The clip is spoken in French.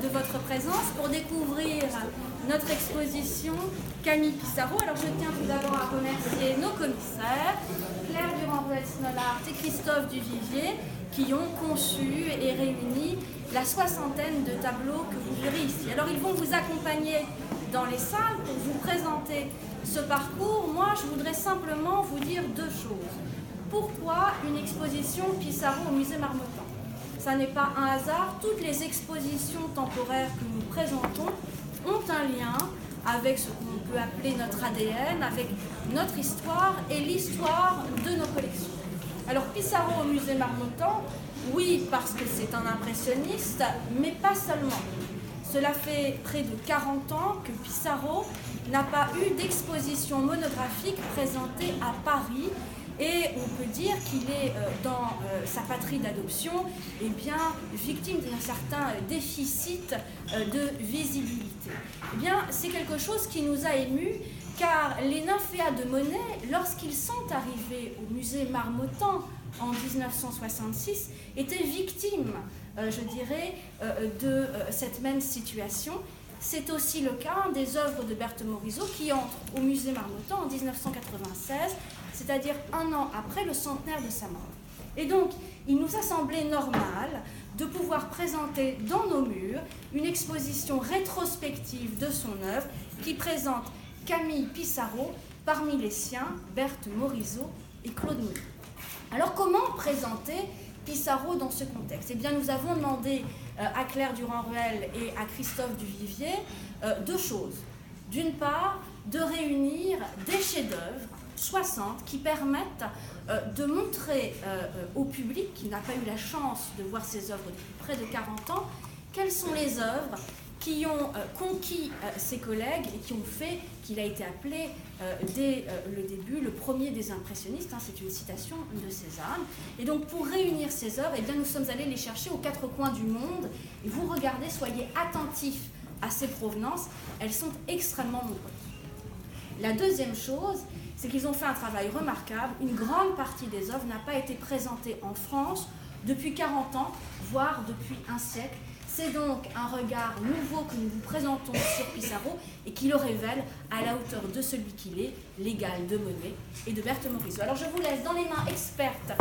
de votre présence pour découvrir notre exposition Camille Pissarro. Alors je tiens tout d'abord à remercier nos commissaires, Claire Durand-Ruel-Snolart et Christophe Duvivier, qui ont conçu et réuni la soixantaine de tableaux que vous verrez ici. Alors ils vont vous accompagner dans les salles pour vous présenter ce parcours. Moi, je voudrais simplement vous dire deux choses. Pourquoi une exposition Pissarro au musée Marmottan? Ça n'est pas un hasard, toutes les expositions temporaires que nous présentons ont un lien avec ce qu'on peut appeler notre ADN, avec notre histoire et l'histoire de nos collections. Alors Pissarro au musée Marmottan, oui, parce que c'est un impressionniste, mais pas seulement. Cela fait près de 40 ans que Pissarro n'a pas eu d'exposition monographique présentée à Paris. Et on peut dire qu'il est dans sa patrie d'adoption victime d'un certain déficit de visibilité. C'est quelque chose qui nous a émus, car les nymphéas de Monet, lorsqu'ils sont arrivés au musée Marmottan en 1966, étaient victimes, de cette même situation. C'est aussi le cas des œuvres de Berthe Morisot qui entrent au musée Marmottan en 1996, c'est-à-dire un an après le centenaire de sa mort. Et donc, il nous a semblé normal de pouvoir présenter dans nos murs une exposition rétrospective de son œuvre qui présente Camille Pissarro parmi les siens, Berthe Morisot et Claude Monet. Alors, comment présenter Pissarro dans ce contexte? Nous avons demandé à Claire Durand-Ruel et à Christophe Duvivier deux choses. D'une part, de réunir des chefs-d'œuvre, 60, qui permettent de montrer au public qui n'a pas eu la chance de voir ces œuvres depuis près de 40 ans, quelles sont les œuvres qui ont conquis ses collègues et qui ont fait qu'il a été appelé dès le début le premier des impressionnistes. C'est une citation de Cézanne. Et donc pour réunir ces œuvres, nous sommes allés les chercher aux quatre coins du monde. Et vous regardez, soyez attentifs à ces provenances, elles sont extrêmement nombreuses. La deuxième chose, c'est qu'ils ont fait un travail remarquable. Une grande partie des œuvres n'a pas été présentée en France depuis 40 ans, voire depuis un siècle. C'est donc un regard nouveau que nous vous présentons sur Pissarro et qui le révèle à la hauteur de celui qu'il est, l'égal de Monet et de Berthe Morisot. Alors je vous laisse dans les mains expertes